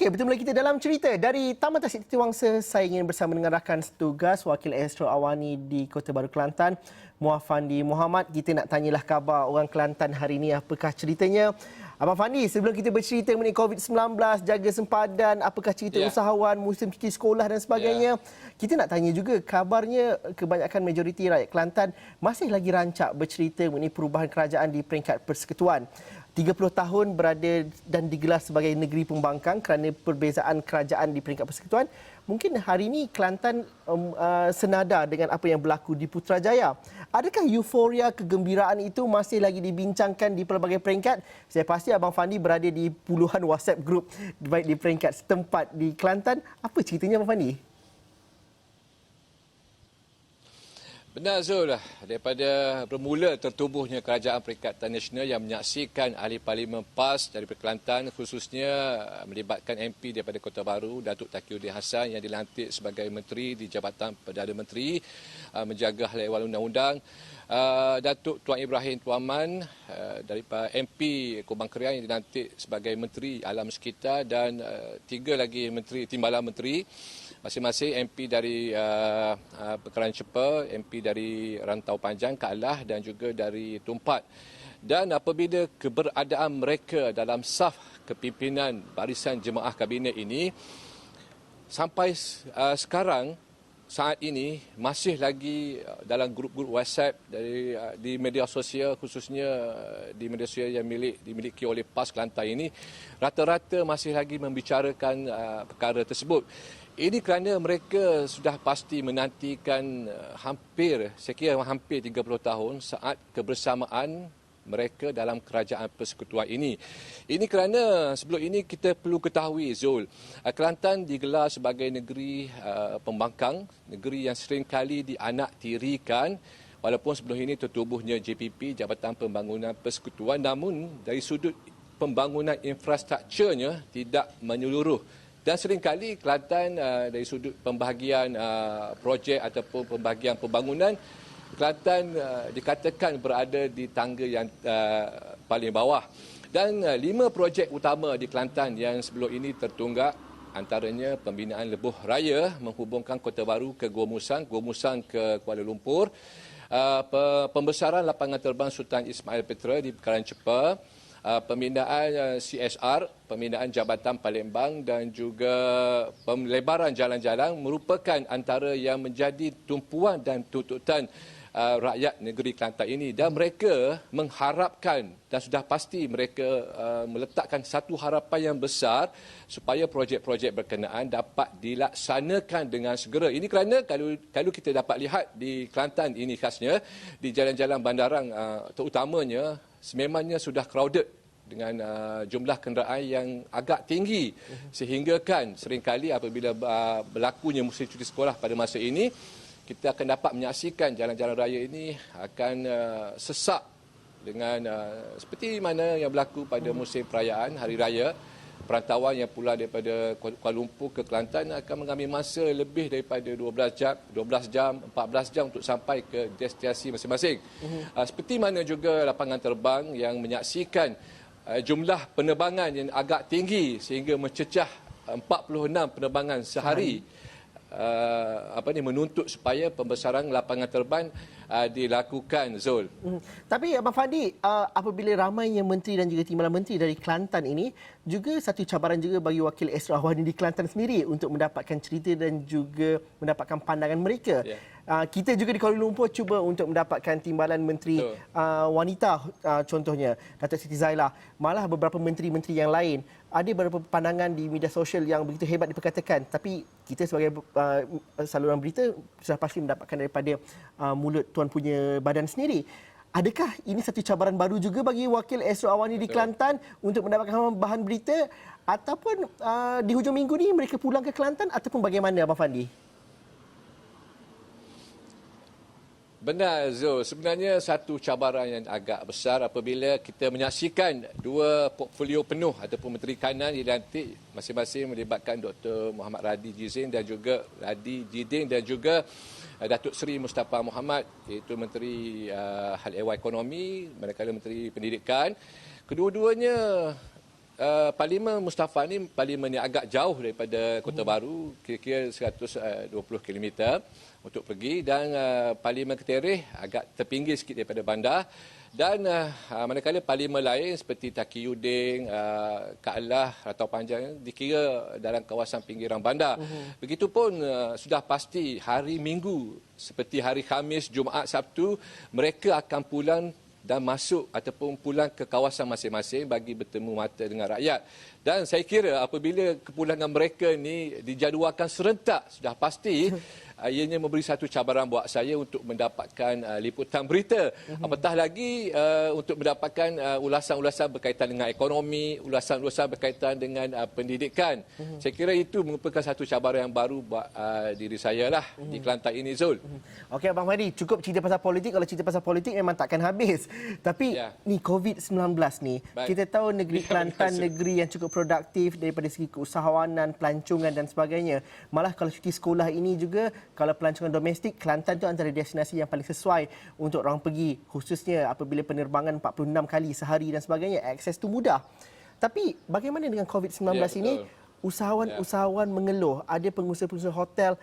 Okey, bertemu lagi kita dalam cerita dari Taman Tasik Titi Wangsa. Saya ingin bersama dengan rakan setugas Wakil Astro Awani di Kota Baru Kelantan, Muaz Fandi Muhammad. Kita nak tanyalah khabar orang Kelantan hari ini, apakah ceritanya. Abang Fandi, sebelum kita bercerita mengenai COVID-19, jaga sempadan, apakah cerita usahawan, musim cuti sekolah dan sebagainya. Kita nak tanya juga, kabarnya kebanyakan majoriti rakyat Kelantan masih lagi rancak bercerita mengenai perubahan kerajaan di peringkat persekutuan. 30 tahun berada dan digelar sebagai negeri pembangkang kerana perbezaan kerajaan di peringkat persekutuan. Mungkin hari ini Kelantan senada dengan apa yang berlaku di Putrajaya. Adakah euforia, kegembiraan itu masih lagi dibincangkan di pelbagai peringkat? Saya pasti Abang Fandi berada di puluhan WhatsApp group baik di peringkat setempat di Kelantan. Apa ceritanya Abang Fandi? Benar Zul, daripada bermula tertubuhnya Kerajaan Perikatan Nasional yang menyaksikan ahli Parlimen PAS dari Kelantan, khususnya melibatkan MP daripada Kota Baru, Datuk Taqiyuddin Hassan yang dilantik sebagai Menteri di Jabatan Perdana Menteri menjaga hal ehwal undang-undang. Datuk Tuan Ibrahim Tuaman daripada MP Kubang Kerian yang dilantik sebagai Menteri Alam Sekitar dan tiga lagi menteri, timbalan menteri, masing-masing MP dari Pekaran Cepa, MP dari Rantau Panjang, Kalah dan juga dari Tumpat. Dan apabila keberadaan mereka dalam saf kepimpinan barisan jemaah kabinet ini, sampai sekarang, saat ini masih lagi dalam grup-grup WhatsApp di media sosial, khususnya di media sosial yang dimiliki oleh PAS Kelantan ini, rata-rata masih lagi membicarakan perkara tersebut. Ini kerana mereka sudah pasti menantikan saya kira hampir 30 tahun saat kebersamaan mereka dalam kerajaan persekutuan ini. Ini kerana sebelum ini kita perlu ketahui Zul, Kelantan digelar sebagai negeri pembangkang, negeri yang sering kali dianaktirikan walaupun sebelum ini tertubuhnya JPP, Jabatan Pembangunan Persekutuan, namun dari sudut pembangunan infrastrukturnya tidak menyeluruh. Dan seringkali Kelantan dari sudut pembahagian projek ataupun pembahagian pembangunan, Kelantan dikatakan berada di tangga yang paling bawah. Dan 5 projek utama di Kelantan yang sebelum ini tertunggak, antaranya pembinaan lebuh raya menghubungkan Kota Baru ke Gua Musang ke Kuala Lumpur, pembesaran lapangan terbang Sultan Ismail Petra di Pekaran Cepa, pembinaan CSR, pembinaan Jabatan Palembang dan juga pemelebaran jalan-jalan merupakan antara yang menjadi tumpuan dan tuntutan rakyat negeri Kelantan ini. Dan mereka mengharapkan dan sudah pasti mereka meletakkan satu harapan yang besar supaya projek-projek berkenaan dapat dilaksanakan dengan segera. Ini kerana kalau kita dapat lihat di Kelantan ini khasnya, di jalan-jalan bandarang terutamanya, sememangnya sudah crowded dengan jumlah kenderaan yang agak tinggi, sehingga kan seringkali apabila berlakunya musim cuti sekolah pada masa ini, kita akan dapat menyaksikan jalan-jalan raya ini akan sesak dengan seperti mana yang berlaku pada musim perayaan Hari Raya. Perantauan yang pulang daripada Kuala Lumpur ke Kelantan akan mengambil masa lebih daripada 12 jam, 14 jam untuk sampai ke destinasi masing-masing. Seperti mana juga lapangan terbang yang menyaksikan jumlah penerbangan yang agak tinggi sehingga mencecah 46 penerbangan sehari. Menuntut supaya pembesaran lapangan terbang dilakukan, Zul. Tapi Abang Fandi, apabila ramainya menteri dan juga timbalan menteri dari Kelantan ini, juga satu cabaran juga bagi Wakil Astro Awani di Kelantan sendiri untuk mendapatkan cerita dan juga mendapatkan pandangan mereka. Kita juga di Kuala Lumpur cuba untuk mendapatkan timbalan menteri wanita, contohnya Datuk Siti Zailah. Malah beberapa menteri-menteri yang lain ada beberapa pandangan di media sosial yang begitu hebat diperkatakan, tapi kita sebagai saluran berita sudah pasti mendapatkan daripada mulut tuan punya badan sendiri. Adakah ini satu cabaran baru juga bagi Wakil Astro Awani di Kelantan untuk mendapatkan bahan berita, ataupun di hujung minggu ni mereka pulang ke Kelantan, ataupun bagaimana Abang Fandi? Benar Zul, sebenarnya satu cabaran yang agak besar apabila kita menyaksikan dua portfolio penuh ataupun Menteri Kanan dilantik masing-masing melibatkan Dr. Muhammad Radi Jidin dan juga Datuk Seri Mustafa Muhammad, iaitu Menteri Hal Ehwal Ekonomi, manakala Menteri Pendidikan. Kedua-duanya Parlimen Mustafa ni parlimen yang agak jauh daripada Kota Baru, kira-kira 120 km untuk pergi, dan Parlimen Ketereh agak terpinggir sikit daripada bandar. Dan manakala parlimen lain seperti Taqiyuddin, Kalah, Ratau Panjang dikira dalam kawasan pinggiran bandar. Begitupun sudah pasti hari Minggu seperti hari Khamis, Jumaat, Sabtu mereka akan pulang dan masuk ataupun pulang ke kawasan masing-masing bagi bertemu mata dengan rakyat. Dan saya kira apabila kepulangan mereka ni dijadualkan serentak, sudah pasti ianya memberi satu cabaran buat saya untuk mendapatkan liputan berita. Apatah lagi untuk mendapatkan ulasan-ulasan berkaitan dengan ekonomi, ulasan-ulasan berkaitan dengan pendidikan. Saya kira itu merupakan satu cabaran yang baru buat diri saya lah di Kelantan ini, Zul. Okey Abang Fandi, cukup cerita pasal politik. Kalau cerita pasal politik memang takkan habis. Tapi ni COVID-19 ni, kita tahu negeri Kelantan negeri yang cukup produktif daripada segi keusahawanan, pelancongan dan sebagainya. Malah kalau cuti sekolah ini juga, kalau pelancongan domestik, Kelantan tu antara destinasi yang paling sesuai untuk orang pergi, khususnya apabila penerbangan 46 kali sehari dan sebagainya. Akses tu mudah. Tapi bagaimana dengan COVID-19 ini? Usahawan-usahawan mengeluh. Ada pengusaha-pengusaha hotel,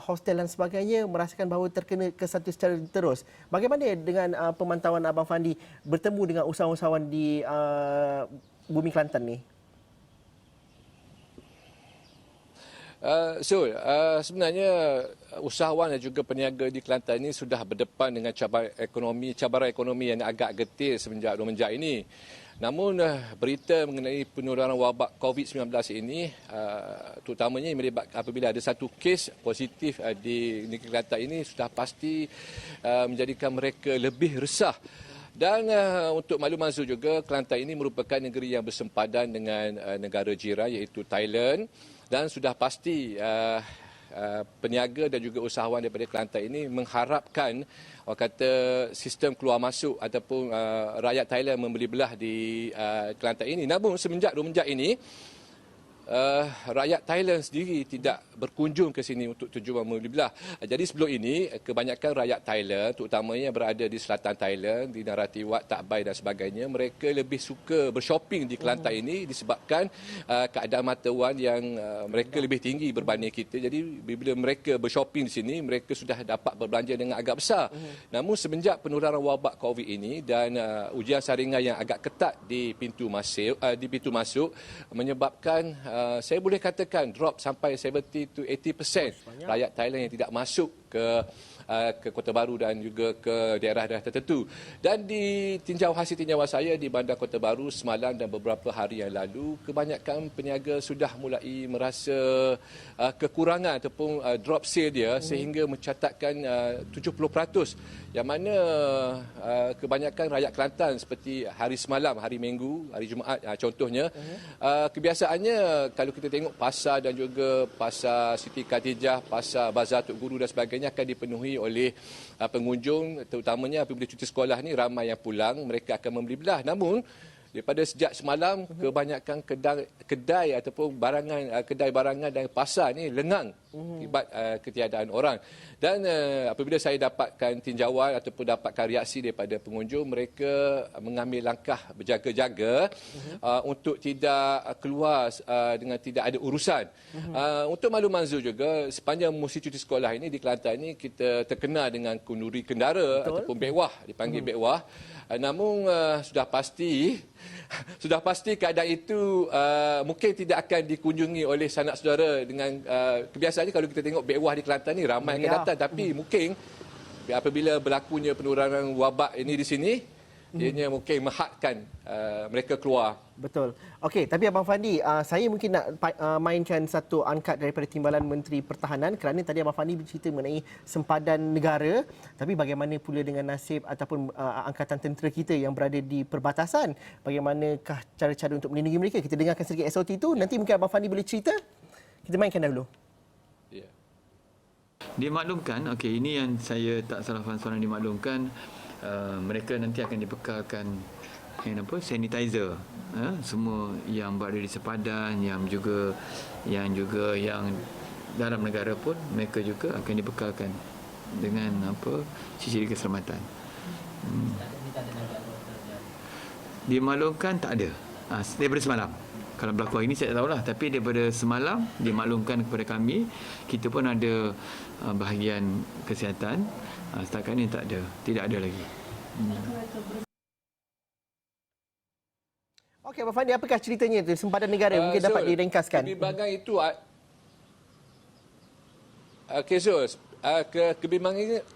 hostel dan sebagainya merasakan bahawa terkena ke satu secara terus. Bagaimana dengan pemantauan Abang Fandi bertemu dengan usahawan-usahawan di bumi Kelantan ni? Sebenarnya usahawan dan juga peniaga di Kelantan ini sudah berdepan dengan cabaran ekonomi yang agak getir semenjak ini. Namun berita mengenai penularan wabak COVID-19 ini terutamanya melibatkan apabila ada satu kes positif di negeri Kelantan ini sudah pasti menjadikan mereka lebih resah. Dan untuk makluman Zul juga, Kelantan ini merupakan negeri yang bersempadan dengan negara jiran iaitu Thailand, dan sudah pasti peniaga dan juga usahawan daripada Kelantan ini mengharapkan orang kata sistem keluar masuk ataupun rakyat Thailand membeli belah di Kelantan ini. Namun semenjak ini rakyat Thailand sendiri tidak berkunjung ke sini untuk tujuan membeli belah. Jadi sebelum ini kebanyakan rakyat Thailand, terutamanya yang berada di selatan Thailand, di Narathiwat, Tak Bai dan sebagainya, mereka lebih suka bershopping di Kelantan ini disebabkan keadaan mata wang yang mereka lebih tinggi berbanding kita. Jadi bila mereka bershopping di sini, mereka sudah dapat berbelanja dengan agak besar. Namun semenjak penularan wabak COVID ini dan ujian saringan yang agak ketat di pintu masuk menyebabkan saya boleh katakan drop sampai 70 to 80% rakyat Thailand yang tidak masuk ke Kota Baru dan juga ke daerah-daerah tertentu. Dan di hasil tinjauan saya di bandar Kota Baru semalam dan beberapa hari yang lalu, kebanyakan peniaga sudah mulai merasa kekurangan ataupun drop sale dia sehingga mencatatkan 70%, yang mana kebanyakan rakyat Kelantan seperti hari semalam, hari Minggu, hari Jumaat contohnya, kebiasaannya kalau kita tengok pasar dan juga pasar Siti Khatijah, pasar Bazar Tok Guru dan sebagainya akan dipenuhi oleh pengunjung, terutamanya apabila cuti sekolah ni ramai yang pulang, mereka akan membeli belah. Namun daripada sejak semalam, kebanyakan kedai ataupun kedai barangan dan pasar ni lengang akibat ketiadaan orang. Dan apabila saya dapatkan tinjauan ataupun dapatkan reaksi daripada pengunjung, mereka mengambil langkah berjaga-jaga untuk tidak keluar dengan tidak ada urusan. Untuk makluman Zul juga, sepanjang musim cuti sekolah ini di Kelantan ini kita terkenal dengan kenduri kendara ataupun bekwah, dipanggil bekwah. Namun sudah pasti keadaan itu mungkin tidak akan dikunjungi oleh sanak saudara dengan kebiasaannya kalau kita tengok bekwah di Kelantan ni ramai akan datang, tapi mungkin apabila berlakunya penularan wabak ini di sini, ianya mungkin menghadkan mereka keluar. Betul. Okey, tapi Abang Fandi, saya mungkin nak mainkan satu angkat daripada Timbalan Menteri Pertahanan, kerana tadi Abang Fandi bercerita mengenai sempadan negara, tapi bagaimana pula dengan nasib ataupun angkatan tentera kita yang berada di perbatasan? Bagaimanakah cara-cara untuk melindungi mereka? Kita dengarkan sedikit SOT itu, nanti mungkin Abang Fandi boleh cerita. Kita mainkan dahulu. Dimaklumkan, okey, ini yang saya tak salah faham soalan, dimaklumkan mereka nanti akan dibekalkan sanitizer, semua yang berada di sepadan, yang juga yang dalam negara pun mereka juga akan dibekalkan dengan ciri keselamatan. Dimaklumkan tak ada daripada semalam. Kalau berlaku hari ini saya tak tahulah, tapi daripada semalam dimaklumkan kepada kami, kita pun ada bahagian kesihatan. Setakat ini tidak ada lagi. Okey, Abang Fandi, apakah ceritanya tu sempadan negara? Mungkin dapat diringkaskan. Kebimbangan itu Okey, Zul,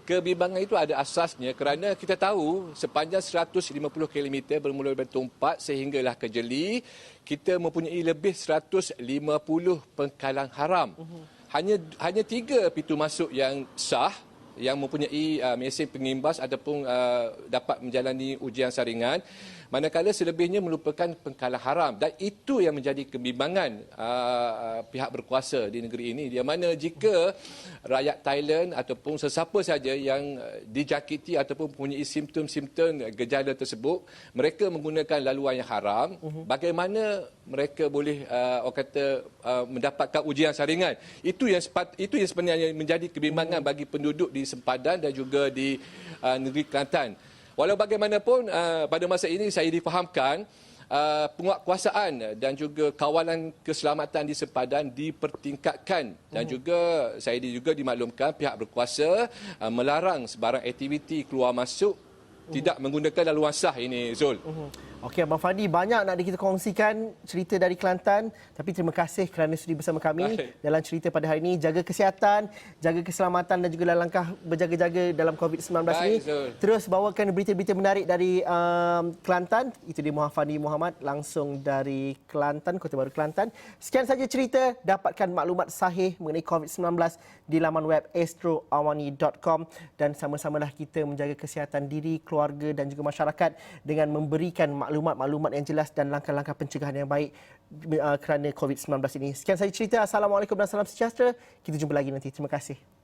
kebimbangan itu ada asasnya kerana kita tahu sepanjang 150 km bermula dari Tumpak sehinggalah ke Jeli, kita mempunyai lebih 150 pengkalang haram. Hanya 3 pintu masuk yang sah, yang mempunyai mesin pengimbas ataupun dapat menjalani ujian saringan, manakala selebihnya merupakan pengkalang haram, dan itu yang menjadi kebimbangan pihak berkuasa di negeri ini, di mana jika rakyat Thailand ataupun sesiapa saja yang dijakiti ataupun mempunyai simptom-simptom gejala tersebut, mereka menggunakan laluan yang haram, bagaimana mereka boleh mendapatkan ujian saringan? Itu yang sebenarnya menjadi kebimbangan bagi penduduk di sempadan dan juga di negeri Kelantan. Walau bagaimanapun, pada masa ini saya difahamkan penguatkuasaan dan juga kawalan keselamatan di sempadan dipertingkatkan, dan juga saya juga dimaklumkan pihak berkuasa melarang sebarang aktiviti keluar masuk tidak menggunakan laluan sah ini, Zul. Okey, Abang Fandi, banyak nak kita kongsikan cerita dari Kelantan, tapi terima kasih kerana sudi bersama kami dalam cerita pada hari ini. Jaga kesihatan, jaga keselamatan dan juga dalam langkah berjaga-jaga dalam COVID-19 ini. Terus bawakan berita-berita menarik dari Kelantan. Itu dia Fandi Muhammad langsung dari Kelantan, Kota Baru Kelantan. Sekian saja cerita. Dapatkan maklumat sahih mengenai COVID-19 di laman web astroawani.com, dan sama-samalah kita menjaga kesihatan diri, keluarga dan juga masyarakat dengan memberikan maklumat-maklumat yang jelas dan langkah-langkah pencegahan yang baik kerana COVID-19 ini. Sekian saja cerita. Assalamualaikum dan salam sejahtera. Kita jumpa lagi nanti. Terima kasih.